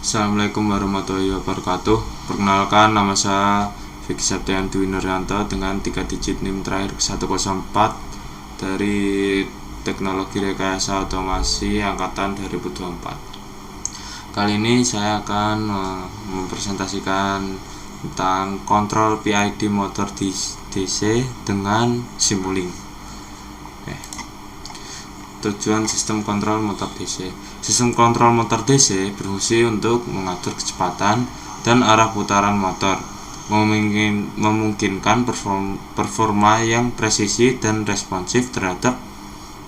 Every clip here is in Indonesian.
Assalamualaikum warahmatullahi wabarakatuh. Perkenalkan, nama saya Vicky Septian Dwi Nuryanto dengan 3 digit NIM terakhir 104 dari Teknologi Rekayasa Otomasi Angkatan 2024. Kali ini saya akan mempresentasikan tentang kontrol PID motor DC dengan Simulink. Tujuan sistem kontrol motor DC. Sistem kontrol motor DC berfungsi untuk mengatur kecepatan dan arah putaran motor, memungkinkan performa yang presisi dan responsif terhadap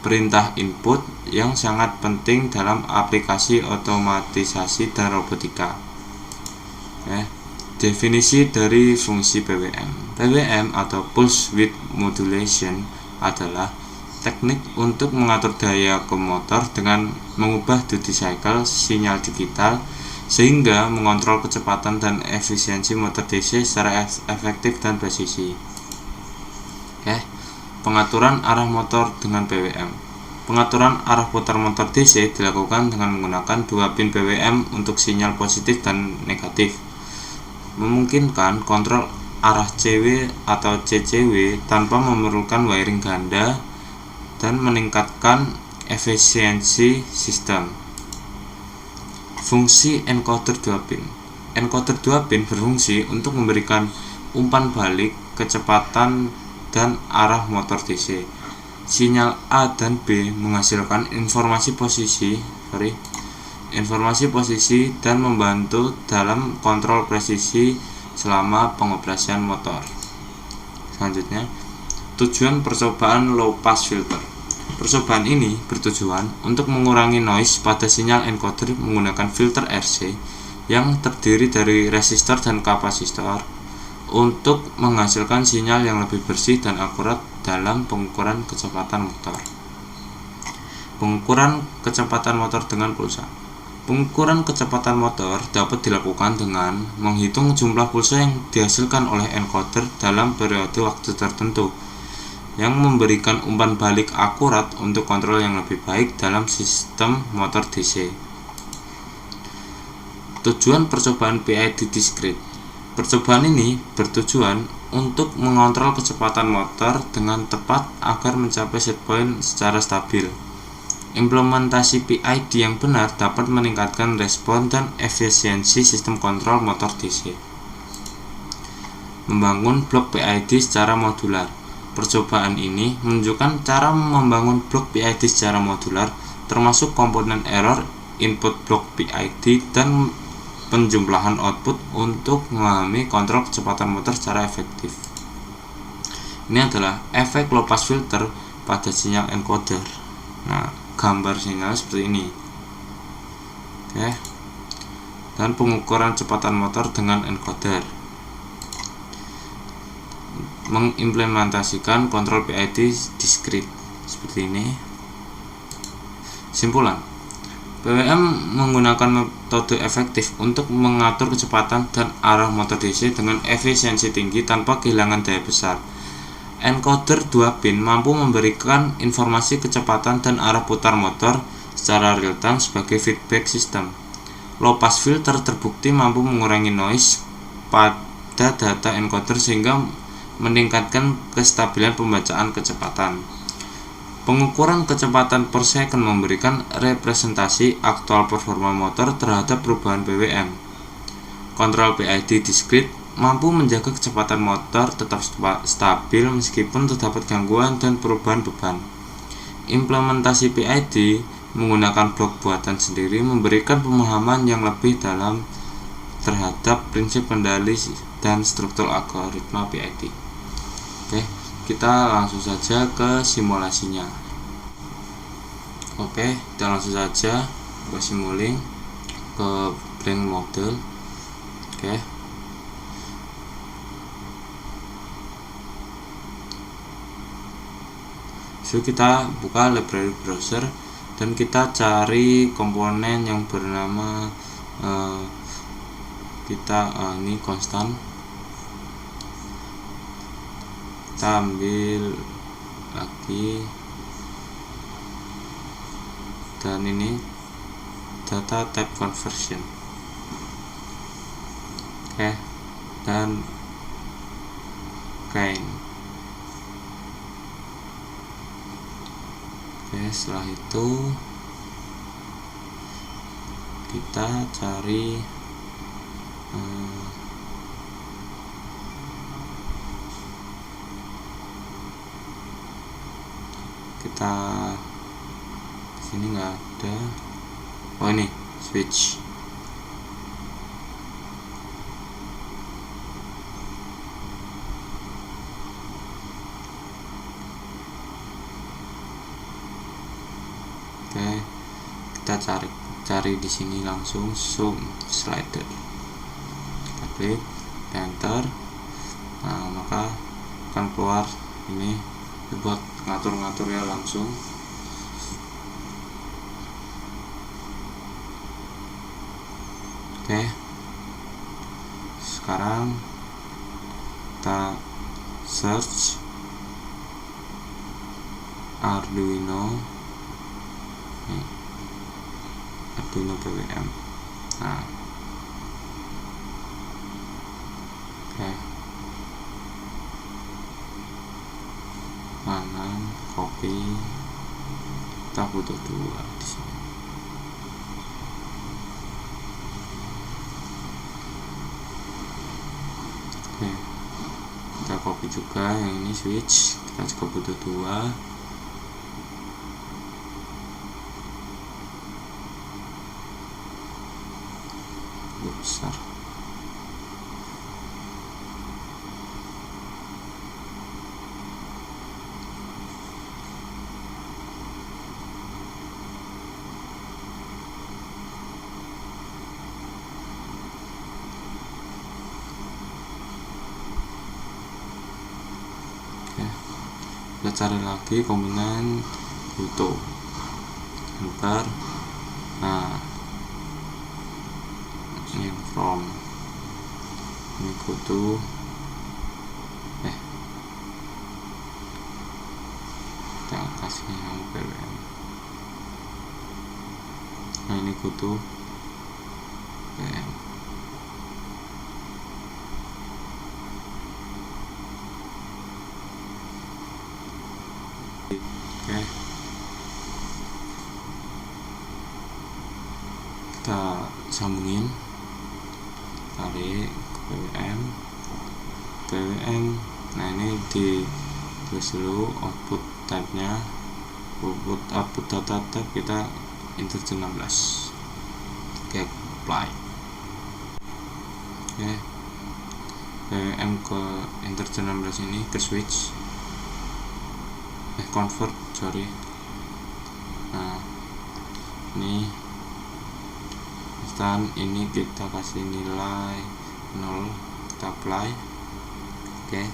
perintah input yang sangat penting dalam aplikasi otomatisasi dan robotika. Definisi dari fungsi PWM. PWM atau Pulse Width Modulation adalah teknik untuk mengatur daya ke motor dengan mengubah duty cycle sinyal digital sehingga mengontrol kecepatan dan efisiensi motor DC secara efektif dan presisi. Pengaturan arah motor dengan PWM. Pengaturan arah putar motor DC dilakukan dengan menggunakan dua pin PWM untuk sinyal positif dan negatif, memungkinkan kontrol arah CW atau CCW tanpa memerlukan wiring ganda dan meningkatkan efisiensi sistem. Fungsi encoder 2 pin. Encoder 2 pin berfungsi untuk memberikan umpan balik kecepatan dan arah motor DC. Sinyal A dan B menghasilkan informasi posisi dan membantu dalam kontrol presisi selama pengoperasian motor. Selanjutnya, tujuan percobaan low pass filter. Percobaan ini bertujuan untuk mengurangi noise pada sinyal encoder menggunakan filter RC yang terdiri dari resistor dan kapasitor untuk menghasilkan sinyal yang lebih bersih dan akurat dalam pengukuran kecepatan motor. Pengukuran kecepatan motor dengan pulsa. Pengukuran kecepatan motor dapat dilakukan dengan menghitung jumlah pulsa yang dihasilkan oleh encoder dalam periode waktu tertentu, yang memberikan umpan balik akurat untuk kontrol yang lebih baik dalam sistem motor DC. Tujuan percobaan PID discrete. Percobaan ini bertujuan untuk mengontrol kecepatan motor dengan tepat agar mencapai set point secara stabil. Implementasi PID yang benar dapat meningkatkan respon dan efisiensi sistem kontrol motor DC. Membangun blok PID secara modular. Percobaan ini menunjukkan cara membangun blok PID secara modular, termasuk komponen error, input blok PID, dan penjumlahan output untuk memahami kontrol kecepatan motor secara efektif. Ini adalah efek low pass filter pada sinyal encoder. Nah, gambar sinyal seperti ini. Dan pengukuran kecepatan motor dengan encoder. Mengimplementasikan kontrol PID discrete seperti ini. Simpulan, PWM menggunakan metode efektif untuk mengatur kecepatan dan arah motor DC dengan efisiensi tinggi tanpa kehilangan daya besar. Encoder 2 pin mampu memberikan informasi kecepatan dan arah putar motor secara real time sebagai feedback system. Low pass filter terbukti mampu mengurangi noise pada data encoder sehingga meningkatkan kestabilan pembacaan kecepatan. Pengukuran kecepatan per second memberikan representasi aktual performa motor terhadap perubahan PWM. Kontrol PID discrete mampu menjaga kecepatan motor tetap stabil meskipun terdapat gangguan dan perubahan beban. Implementasi PID menggunakan blok buatan sendiri memberikan pemahaman yang lebih dalam terhadap prinsip kendali dan struktur algoritma PID. Kita langsung saja ke simulasinya. Kita langsung saja ke Simulink, ke blank model. So, kita buka library browser dan kita cari komponen yang bernama ini konstan. Kita ambil lagi, dan ini data type conversion. Oke, dan gain. Oke, setelah itu kita cari kita sini nggak ada. Oh, ini switch. Oke, kita cari di sini langsung zoom slider, kita klik enter. Nah, maka akan keluar ini buat ngatur-ngatur ya langsung. Oke, sekarang kita search Arduino PWM. Nah, oke, kanan copy, kita butuh 2 di sini. Oke, kita copy juga yang ini switch, kita juga butuh 2. Besar. Oke, kita cari lagi komponen butuh enter. Nah, ini from, ini butuh kita kasih yang PWM. Nah, ini butuh PWM. Oke, kita sambungin, tarik ke PWM. Nah, ini tulis dulu output type-nya, output data type kita integer 16. Oke, apply. Oke, PWM ke integer 16 ini ke switch convert, sorry. Nah, ini ini kita kasih nilai 0, kita apply. Oke,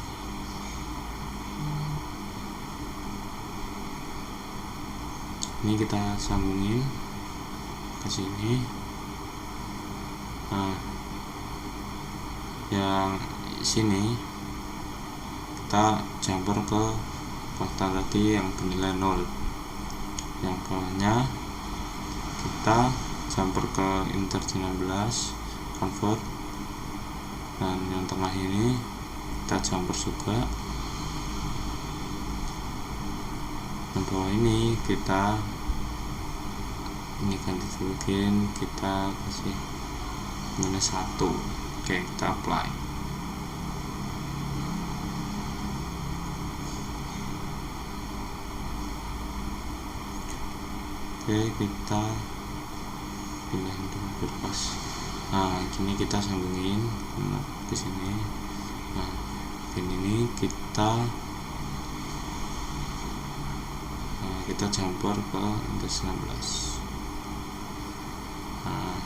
ini kita sambungin ke sini. Nah, yang sini kita jumper ke fakta tadi yang bernilai 0, yang bawahnya kita jumper ke integer 16 convert, dan yang tengah ini kita jumper juga. Yang bawah ini kita ganti dulu, kita kasih -1. Oke, kita apply. Oke, kita pindahin dulu berpas. Nah, ini kita sambungin ke sini. Nah, ini kita jumper ke integer 16. Nah,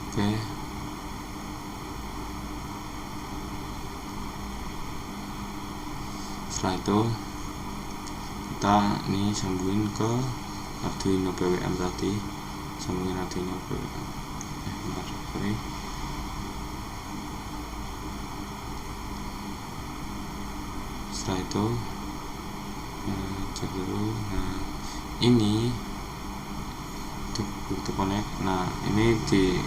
oke, setelah itu kita ini sambungin ke Arduino PWM tadi, sambungin Arduino PWM. Bentar, sorry. Setelah itu cek dulu. Nah, ini untuk connect. Nah, ini di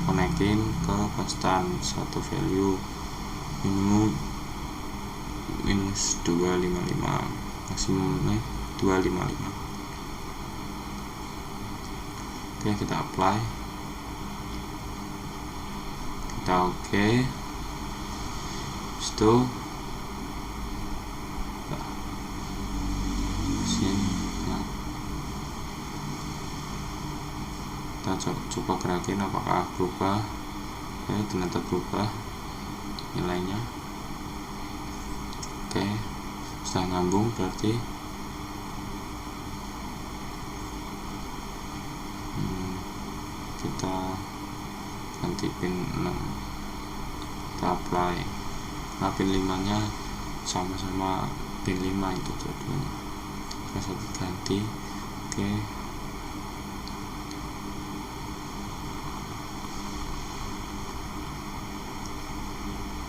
konekin ke konstan satu value, minimum minus 255, maksimumnya 255. Oke, kita apply, kita oke. Itu kita coba gerakin apakah berubah. Ternyata berubah nilainya. Oke, sudah nyambung berarti. Kita ganti pin 6, kita apply. Nah, pin 5 nya sama-sama pin 5 itu jadinya. Kita ganti. Oke,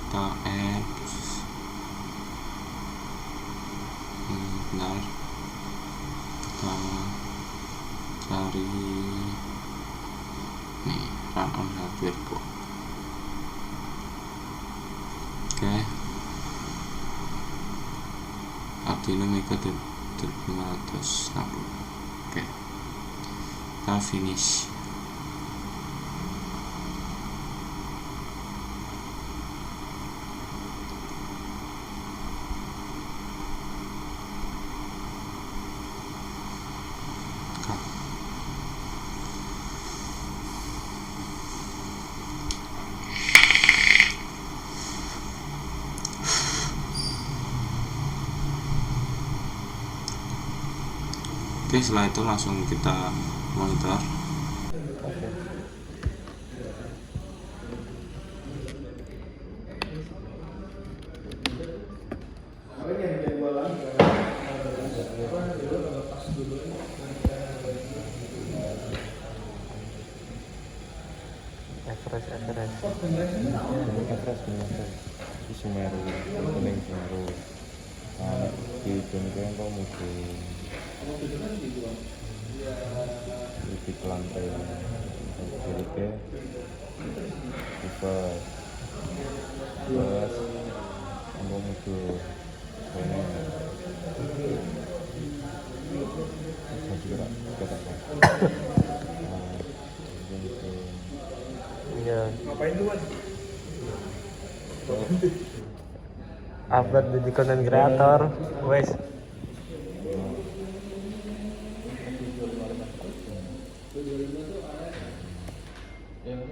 kita add benar, kita cari nih run on hardware board. Oke, Arduino Mega 2560. Oke, kita finish. Oke, setelah itu langsung kita monitor. Di Semeru, kuning Semeru. Di Jonggrang kau mungkin di lantai jadi ke bus kamu muncul ini iya. Ngapain lu, Wan? Upload jadi content creator, wes. Yang